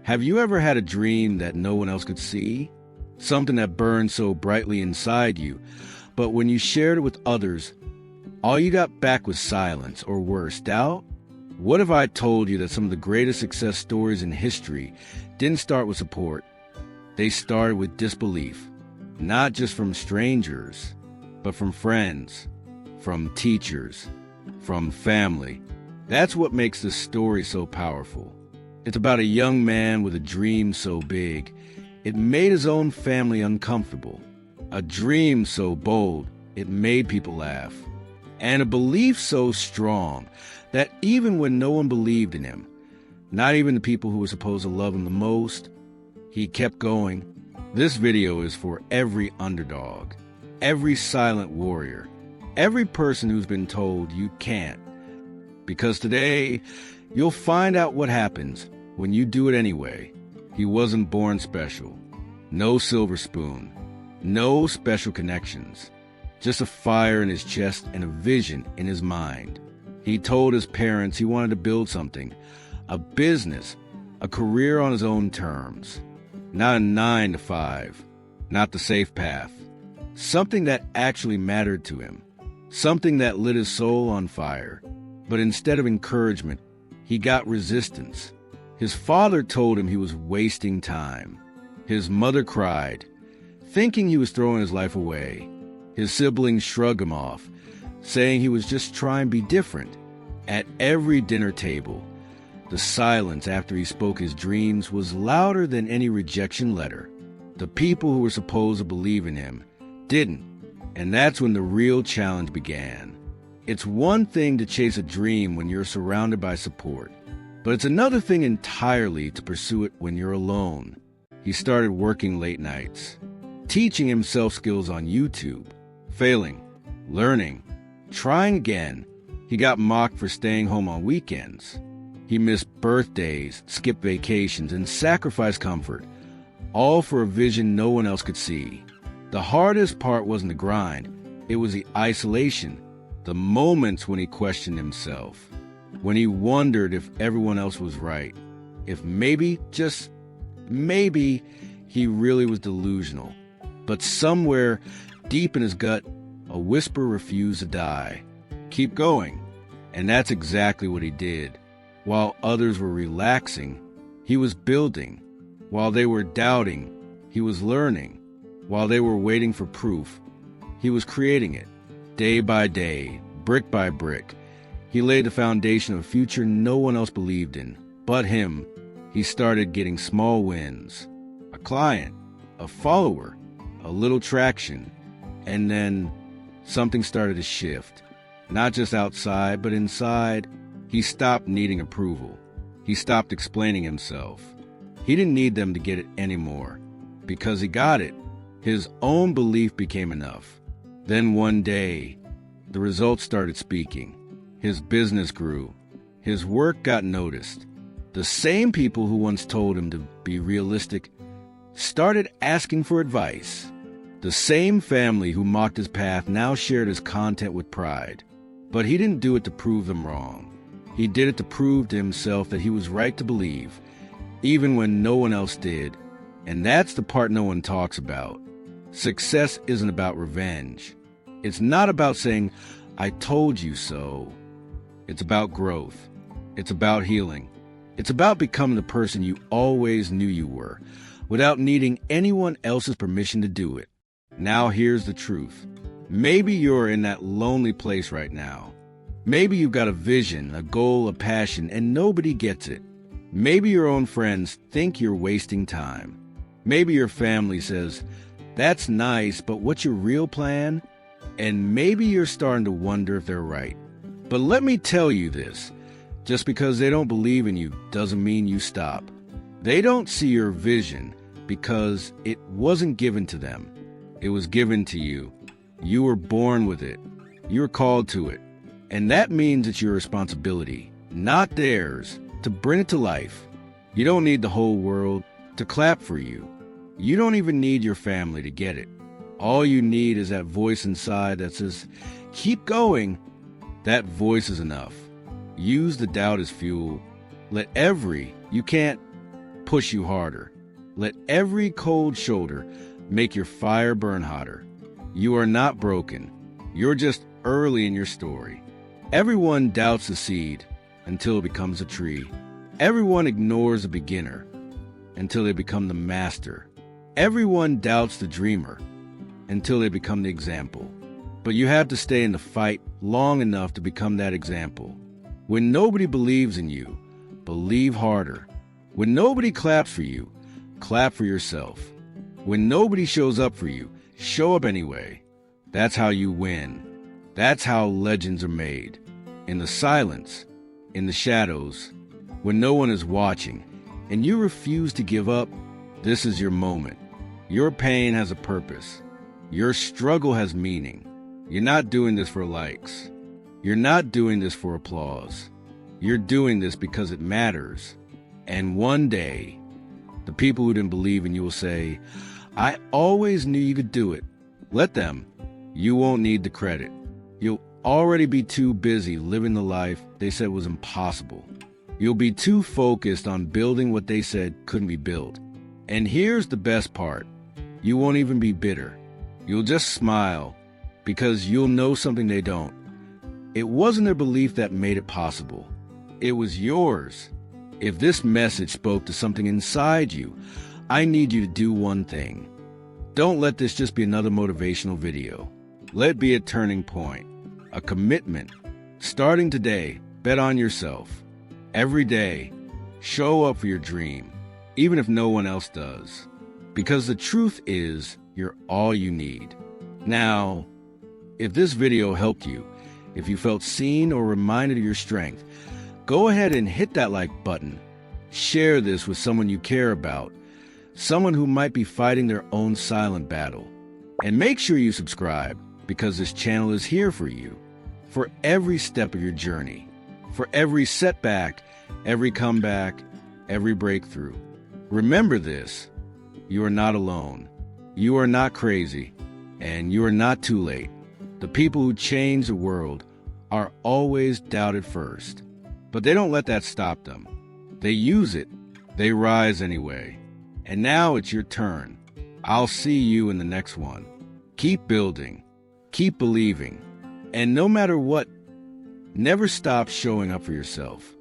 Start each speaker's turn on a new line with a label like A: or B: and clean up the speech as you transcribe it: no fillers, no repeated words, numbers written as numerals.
A: Have you ever had a dream that no one else could see? Something that burned so brightly inside you, but when you shared it with others, all you got back was silence, or worse, doubt? What if I told you that some of the greatest success stories in history didn't start with support? They started with disbelief, not just from strangers, but from friends, from teachers, from family. That's what makes this story so powerful. It's about a young man with a dream so big, it made his own family uncomfortable. A dream so bold, it made people laugh. And a belief so strong that even when no one believed in him, not even the people who were supposed to love him the most, he kept going. This video is for every underdog, every silent warrior, every person who's been told you can't. Because today, you'll find out what happens when you do it anyway. He wasn't born special. No silver spoon. No special connections. Just a fire in his chest and a vision in his mind. He told his parents he wanted to build something, a business, a career on his own terms. Not a 9 to 5, not the safe path. Something that actually mattered to him. Something that lit his soul on fire. But instead of encouragement, he got resistance. His father told him he was wasting time. His mother cried, thinking he was throwing his life away. His siblings shrugged him off, saying he was just trying to be different. At every dinner table, the silence after he spoke his dreams was louder than any rejection letter. The people who were supposed to believe in him didn't, and that's when the real challenge began. It's one thing to chase a dream when you're surrounded by support, but it's another thing entirely to pursue it when you're alone. He started working late nights, teaching himself skills on YouTube, failing, learning, trying again. He got mocked for staying home on weekends. He missed birthdays, skipped vacations, and sacrificed comfort, all for a vision no one else could see. The hardest part wasn't the grind, it was the isolation, the moments when he questioned himself, when he wondered if everyone else was right, if maybe, just maybe, he really was delusional. But somewhere deep in his gut, a whisper refused to die. Keep going. And that's exactly what he did. While others were relaxing, he was building. While they were doubting, he was learning. While they were waiting for proof, he was creating it. Day by day, brick by brick, he laid the foundation of a future no one else believed in but him. He started getting small wins, a client, a follower, a little traction, and then something started to shift. Not just outside, but inside. He stopped needing approval. He stopped explaining himself. He didn't need them to get it anymore, because he got it. His own belief became enough. Then one day, the results started speaking. His business grew. His work got noticed. The same people who once told him to be realistic started asking for advice. The same family who mocked his path now shared his content with pride. But he didn't do it to prove them wrong. He did it to prove to himself that he was right to believe, even when no one else did. And that's the part no one talks about. Success isn't about revenge. It's not about saying, "I told you so." It's about growth. It's about healing. It's about becoming the person you always knew you were, without needing anyone else's permission to do it. Now here's the truth. Maybe you're in that lonely place right now. Maybe you've got a vision, a goal, a passion, and nobody gets it. Maybe your own friends think you're wasting time. Maybe your family says, "That's nice, but what's your real plan?" And maybe you're starting to wonder if they're right. But let me tell you this. Just because they don't believe in you doesn't mean you stop. They don't see your vision because it wasn't given to them. It was given to you. You were born with it. You were called to it. And that means it's your responsibility, not theirs, to bring it to life. You don't need the whole world to clap for you. You don't even need your family to get it. All you need is that voice inside that says, "Keep going." That voice is enough. Use the doubt as fuel. Let every, you can't, push you harder. Let every cold shoulder make your fire burn hotter. You are not broken. You're just early in your story. Everyone doubts the seed until it becomes a tree. Everyone ignores a beginner until they become the master. Everyone doubts the dreamer until they become the example. But you have to stay in the fight long enough to become that example. When nobody believes in you, believe harder. When nobody claps for you, clap for yourself. When nobody shows up for you, show up anyway. That's how you win. That's how legends are made. In the silence, in the shadows, when no one is watching, and you refuse to give up, this is your moment. Your pain has a purpose. Your struggle has meaning. You're not doing this for likes. You're not doing this for applause. You're doing this because it matters. And one day, the people who didn't believe in you will say, I always knew you could do it. Let them. You won't need the credit. You'll already be too busy living the life they said was impossible. You'll be too focused on building what they said couldn't be built. And here's the best part. You won't even be bitter. You'll just smile because you'll know something they don't. It wasn't their belief that made it possible. It was yours. If this message spoke to something inside you, I need you to do one thing. Don't let this just be another motivational video. Let it be a turning point, a commitment. Starting today, bet on yourself. Every day, show up for your dream, even if no one else does. Because the truth is, you're all you need. Now, if this video helped you, if you felt seen or reminded of your strength, go ahead and hit that like button. Share this with someone you care about, someone who might be fighting their own silent battle. And make sure you subscribe, because this channel is here for you, for every step of your journey, for every setback, every comeback, every breakthrough. Remember this, you are not alone, you are not crazy, and you are not too late. The people who change the world are always doubted first, but they don't let that stop them. They use it, they rise anyway. And now it's your turn. I'll see you in the next one. Keep building, keep believing, and no matter what, never stop showing up for yourself.